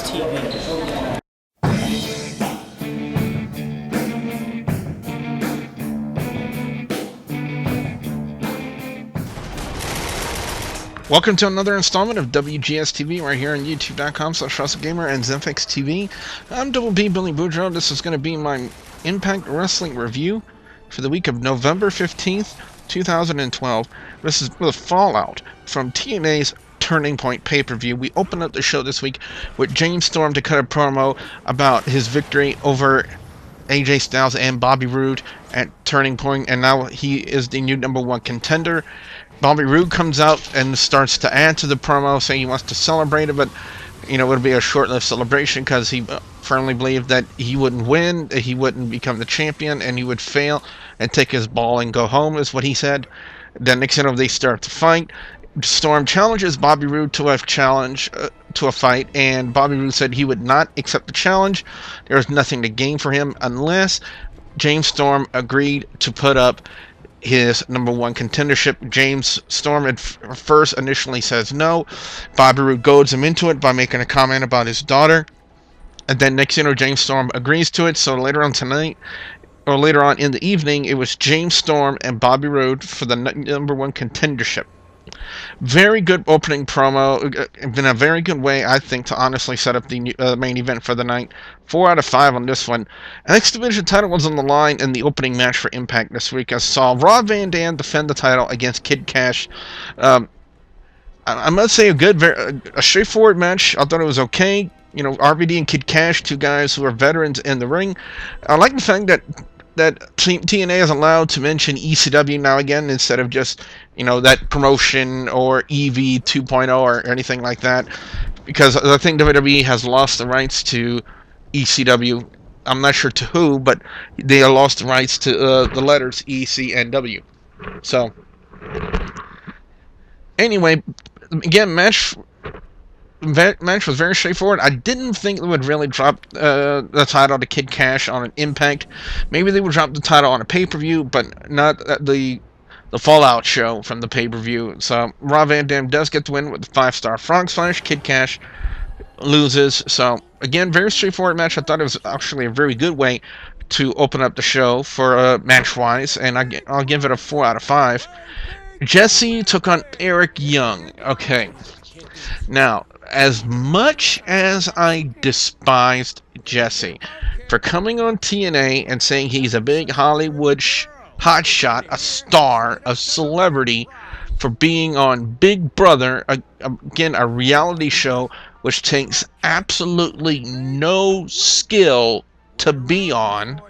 WGS-TV. Welcome to another installment of WGS-TV right here on YouTube.com/WrestleGamer and ZenfixTV. I'm Double B Billy Boudreaux. This is going to be my Impact Wrestling review for the week of November 15th, 2012. This is the fallout from TNA's Turning Point pay-per-view. We open up the show this week with James Storm to cut a promo about his victory over AJ Styles and Bobby Roode at Turning Point, and now he is the new #1 contender. Bobby Roode comes out and starts to add to the promo, saying he wants to celebrate it, but it'll be a short-lived celebration because he firmly believed that he wouldn't win, that he wouldn't become the champion, and he would fail and take his ball and go home, is what he said. Then next thing they start to fight. Storm challenges Bobby Roode to a fight, and Bobby Roode said he would not accept the challenge. There was nothing to gain for him unless James Storm agreed to put up his #1 contendership. James Storm at first initially says no. Bobby Roode goads him into it by making a comment about his daughter. And then next James Storm agrees to it. So later on tonight, or later on in the evening, it was James Storm and Bobby Roode for the #1 contendership. Very good opening promo, in a very good way, I think, to honestly set up the main event for the night. 4 out of 5 on this one. X Division title was on the line in the opening match for Impact this week. I saw Rob Van Dam defend the title against Kid Kash. I must say a straightforward match. I thought it was okay. RVD and Kid Kash, two guys who are veterans in the ring. I like the fact that TNA is allowed to mention ECW now again instead of just that promotion or EV 2.0 or anything like that, because I think WWE has lost the rights to ECW. I'm not sure to who, but they have lost the rights to the letters E, C, and W. So anyway, again, match was very straightforward. I didn't think they would really drop the title to Kid Kash on an Impact. Maybe they would drop the title on a pay-per-view, but not the Fallout show from the pay-per-view. So Rob Van Dam does get the win with the 5-star frog splash. Kid Kash loses. So again, very straightforward match. I thought it was actually a very good way to open up the show for match-wise, and I'll give it a 4 out of 5. Jesse took on Eric Young. Okay. Now, as much as I despised Jesse for coming on TNA and saying he's a big Hollywood hotshot, a star, a celebrity, for being on Big Brother, again, a reality show which takes absolutely no skill to be on,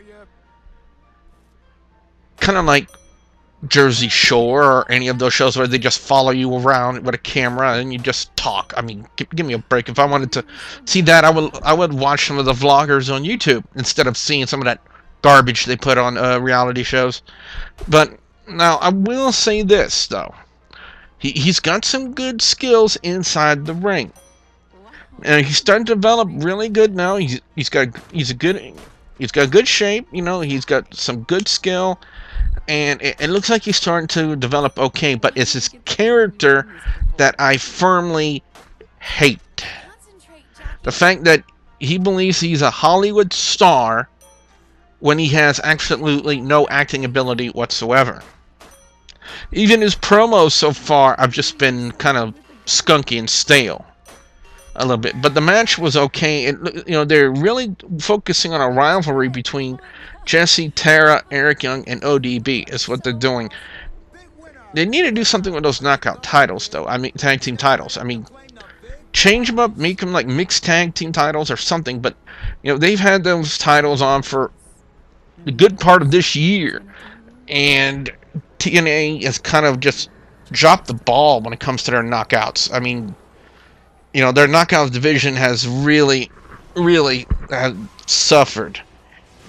kind of like Jersey Shore or any of those shows where they just follow you around with a camera and you just talk. I mean, give me a break. If I wanted to see that, I would watch some of the vloggers on YouTube instead of seeing some of that garbage they put on reality shows. But now I will say this though, he's got some good skills inside the ring, and he's starting to develop really good now. He's got good shape. He's got some good skill. And it looks like he's starting to develop okay, but it's his character that I firmly hate. The fact that he believes he's a Hollywood star when he has absolutely no acting ability whatsoever. Even his promos so far have just been kind of skunky and stale a little bit. But the match was okay. They're really focusing on a rivalry between Jesse, Tara, Eric Young, and ODB is what they're doing. They need to do something with those knockout titles, though. I mean, tag team titles. I mean, change them up, make them like mixed tag team titles or something. But they've had those titles on for the good part of this year, and TNA has kind of just dropped the ball when it comes to their knockouts. I mean, their knockouts division has really suffered.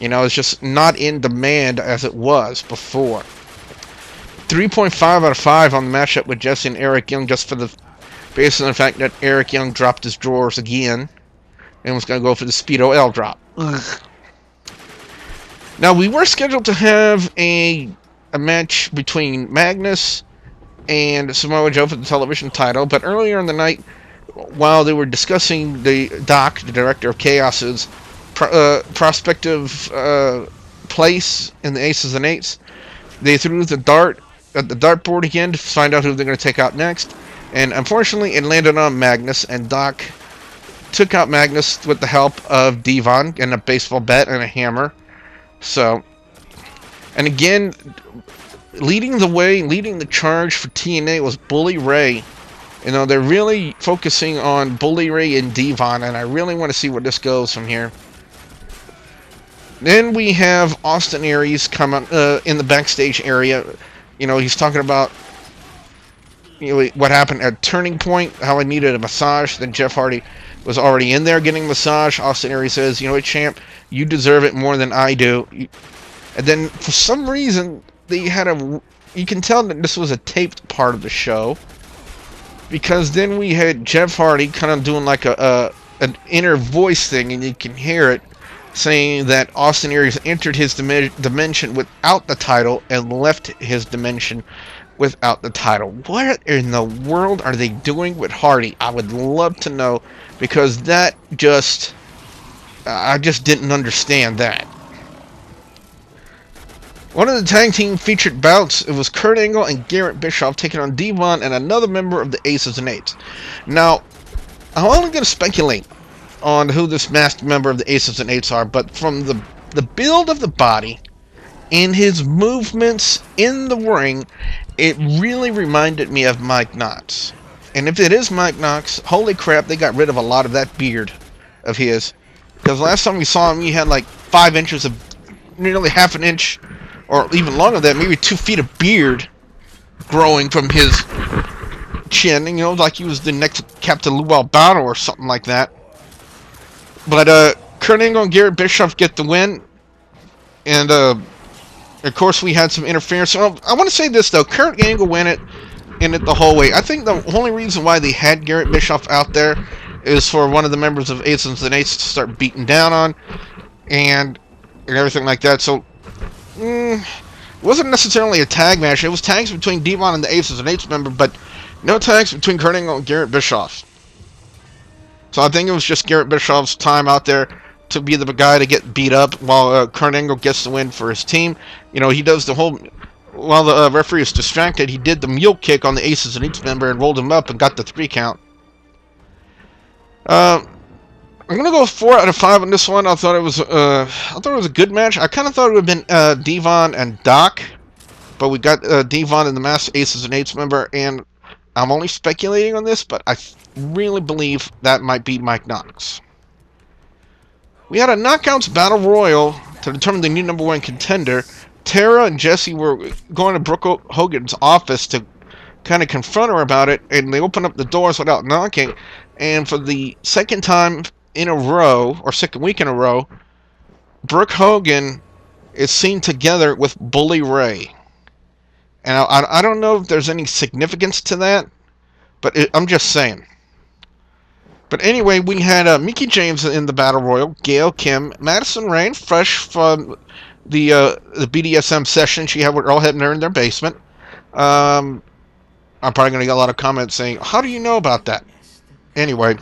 It's just not in demand as it was before. 3.5 out of 5 on the matchup with Jesse and Eric Young, just based on the fact that Eric Young dropped his drawers again and was going to go for the Speedo L drop. Ugh. Now, we were scheduled to have a match between Magnus and Samoa Joe for the television title, but earlier in the night, while they were discussing the director of Chaos's prospective place in the Aces and Eights, they threw the dart at the dartboard again to find out who they're going to take out next. And unfortunately, it landed on Magnus, and Doc took out Magnus with the help of Devon and a baseball bat and a hammer. So, and again, leading the charge for TNA was Bully Ray. You know, they're really focusing on Bully Ray and Devon, and I really want to see where this goes from here. Then we have Austin Aries come in the backstage area. You know, he's talking about what happened at Turning Point, how I needed a massage. Then Jeff Hardy was already in there getting a massage. Austin Aries says, you know what, champ, you deserve it more than I do. And then, for some reason, they had you can tell that this was a taped part of the show. Because then we had Jeff Hardy kind of doing like an inner voice thing, and you can hear it, saying that Austin Aries entered his dimension without the title and left his dimension without the title. What in the world are they doing with Hardy? I would love to know, because that just... I just didn't understand that. One of the tag team featured bouts, it was Kurt Angle and Garrett Bischoff taking on Devon and another member of the Aces and Eights. Now, I'm only going to speculate on who this masked member of the Aces and Eights are, but from the build of the body and his movements in the ring, it really reminded me of Mike Knox. And if it is Mike Knox, holy crap, they got rid of a lot of that beard of his. Because last time we saw him, he had like 5 inches of, nearly half an inch, or even longer than that, maybe 2 feet of beard growing from his chin. You know, like he was the next Captain Lou Albano or something like that. But Kurt Angle and Garrett Bischoff get the win. And, of course, we had some interference. So, I want to say this, though. Kurt Angle win it the whole way. I think the only reason why they had Garrett Bischoff out there is for one of the members of Aces and Eights to start beating down on. And everything like that. So, it wasn't necessarily a tag match. It was tags between Devon and the Aces and Eights member, but no tags between Kurt Angle and Garrett Bischoff. So I think it was just Garrett Bischoff's time out there to be the guy to get beat up while Kurt Angle gets the win for his team. You know, he does the whole... While the referee is distracted, he did the mule kick on the Aces and Eights member and rolled him up and got the 3 count. I'm gonna go 4 out of 5 on this one. I thought it was a good match. I kind of thought it would have been Devon and Doc, but we got Devon and the masked Aces and Eights member, and I'm only speculating on this, but I really believe that might be Mike Knox. We had a Knockouts Battle Royal to determine the new #1 contender. Tara and Jesse were going to Brooke Hogan's office to kind of confront her about it, and they opened up the doors without knocking. And for the second time in a row, or second week in a row, Brooke Hogan is seen together with Bully Ray. And I don't know if there's any significance to that, but I'm just saying. But anyway, we had Mickie James in the Battle Royal, Gail Kim, Madison Rayne, fresh from the BDSM session she had with Earl Hebner in their basement. I'm probably going to get a lot of comments saying, how do you know about that? Anyway,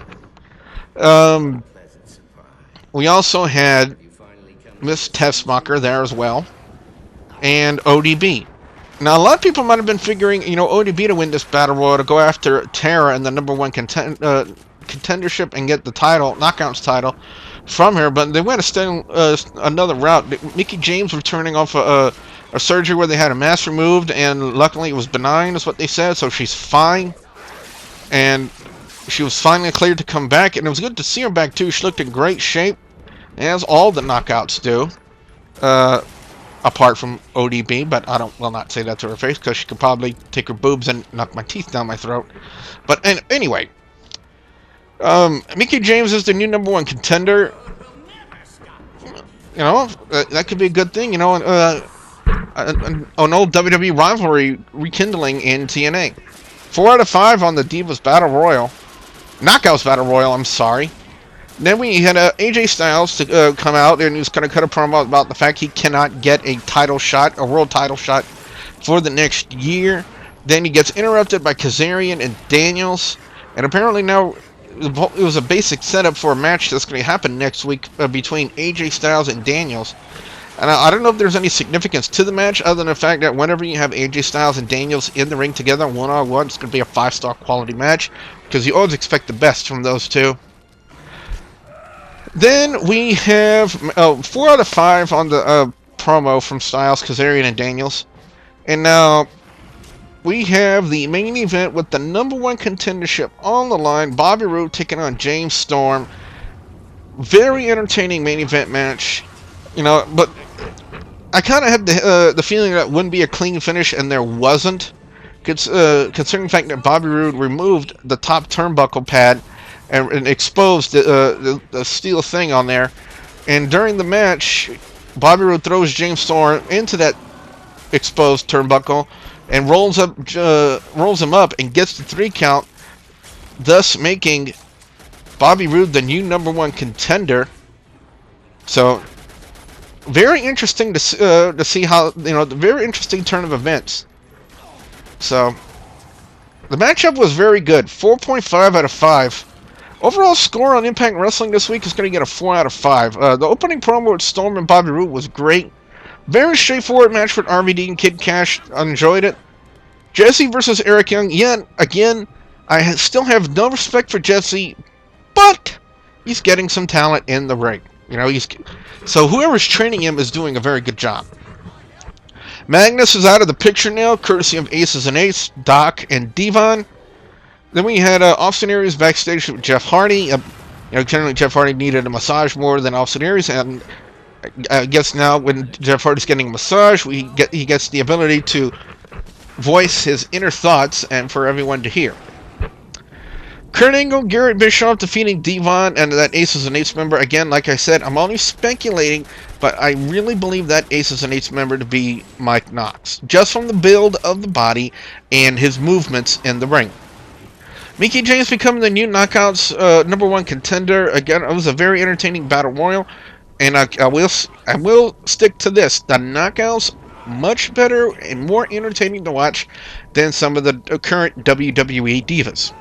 we also had Miss Tessmacher there as well, and ODB. Now, a lot of people might have been figuring, you know, ODB to win this Battle Royal, to go after Tara and the #1 contendership and get the title, Knockouts title, from her, but they went another route. Mickie James returning off a surgery where they had a mass removed, and luckily it was benign, is what they said, so she's fine. And she was finally cleared to come back, and it was good to see her back too. She looked in great shape, as all the Knockouts do, apart from ODB, but I will not say that to her face, because she could probably take her boobs and knock my teeth down my throat. But anyway, Mickie James is the new #1 contender. You know, that could be a good thing, you know, an old WWE rivalry rekindling in TNA. 4 out of 5 on the Divas Battle Royal. Knockouts Battle Royal, I'm sorry. Then we had AJ Styles to come out, and he was going to cut a promo about the fact he cannot get a title shot, a world title shot, for the next year. Then he gets interrupted by Kazarian and Daniels. And apparently now it was a basic setup for a match that's going to happen next week between AJ Styles and Daniels. And I don't know if there's any significance to the match other than the fact that whenever you have AJ Styles and Daniels in the ring together one-on-one, it's going to be a 5-star quality match because you always expect the best from those two. Then we have 4 out of 5 on the promo from Styles, Kazarian, and Daniels. And now we have the main event with the #1 contendership on the line. Bobby Roode taking on James Storm. Very entertaining main event match. You know, but I kind of had the feeling that it wouldn't be a clean finish, and there wasn't. Considering the fact that Bobby Roode removed the top turnbuckle pad and exposed the steel thing on there. And during the match, Bobby Roode throws James Storm into that exposed turnbuckle and rolls him up and gets the 3 count, thus making Bobby Roode the new #1 contender. So very interesting to see how, you know, the very interesting turn of events. So the matchup was very good. 4.5 out of 5. Overall score on Impact Wrestling this week is going to get a 4 out of 5. The opening promo with Storm and Bobby Roode was great. Very straightforward match with RVD and Kid Kash. I enjoyed it. Jesse versus Eric Young. Yet again, I still have no respect for Jesse, but he's getting some talent in the ring. You know, so whoever's training him is doing a very good job. Magnus is out of the picture now, courtesy of Aces and Ace, Doc, and Devon. Then we had Austin Aries backstage with Jeff Hardy. You know, generally Jeff Hardy needed a massage more than Austin Aries, and I guess now when Jeff Hardy's getting a massage, he gets the ability to voice his inner thoughts and for everyone to hear. Kurt Angle, Garrett Bischoff defeating Devon and that Aces and Eights member. Again, like I said, I'm only speculating, but I really believe that Aces and Eights member to be Mike Knox, just from the build of the body and his movements in the ring. Mickie James becoming the new Knockouts #1 contender. Again, it was a very entertaining battle royal, and I will stick to this: the Knockouts much better and more entertaining to watch than some of the current WWE divas.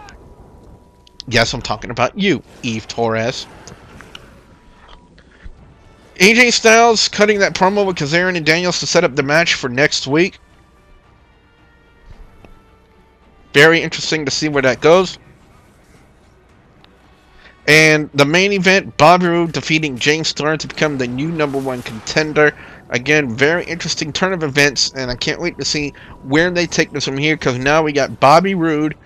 Yes, I'm talking about you, Eve Torres. AJ Styles cutting that promo with Kazarian and Daniels to set up the match for next week. Very interesting to see where that goes. And the main event, Bobby Roode defeating James Storm to become the new #1 contender. Again, very interesting turn of events, and I can't wait to see where they take this from here, because now we got Bobby Roode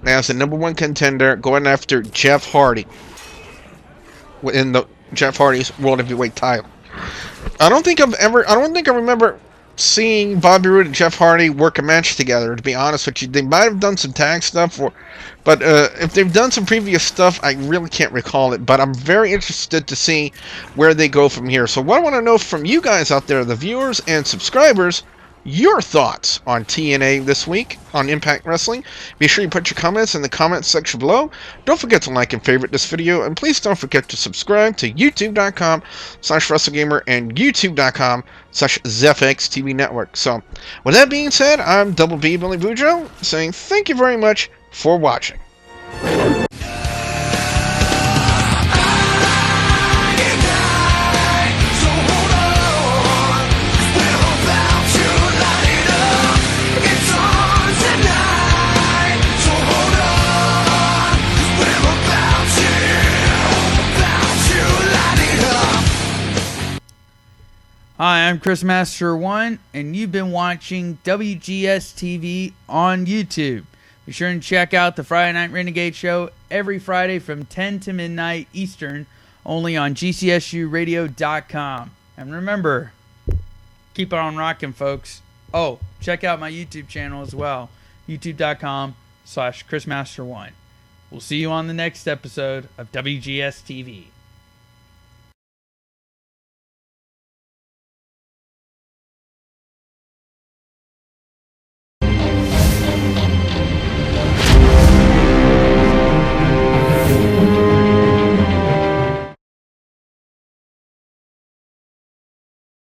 as the #1 contender going after Jeff Hardy in the Jeff Hardy's World Heavyweight title. I don't think I remember seeing Bobby Roode and Jeff Hardy work a match together, to be honest with you. They might have done some tag stuff, but if they've done some previous stuff, I really can't recall it. But I'm very interested to see where they go from here. So what I want to know from you guys out there, the viewers and subscribers, your thoughts on TNA this week on Impact Wrestling. Be sure you put your comments in the comments section below. Don't forget to like and favorite this video, and please don't forget to subscribe to youtube.com/WrestleGamer and youtube.com/ZFXTV Network. So, with that being said, I'm Double B Billy Boudreaux saying thank you very much for watching. Hi, I'm Chris Master 1, and you've been watching WGS-TV on YouTube. Be sure and check out the Friday Night Renegade show every Friday from 10 to midnight Eastern, only on GCSUradio.com. And remember, keep it on rocking, folks. Oh, check out my YouTube channel as well, youtube.com/ChrisMaster1. We'll see you on the next episode of WGS-TV.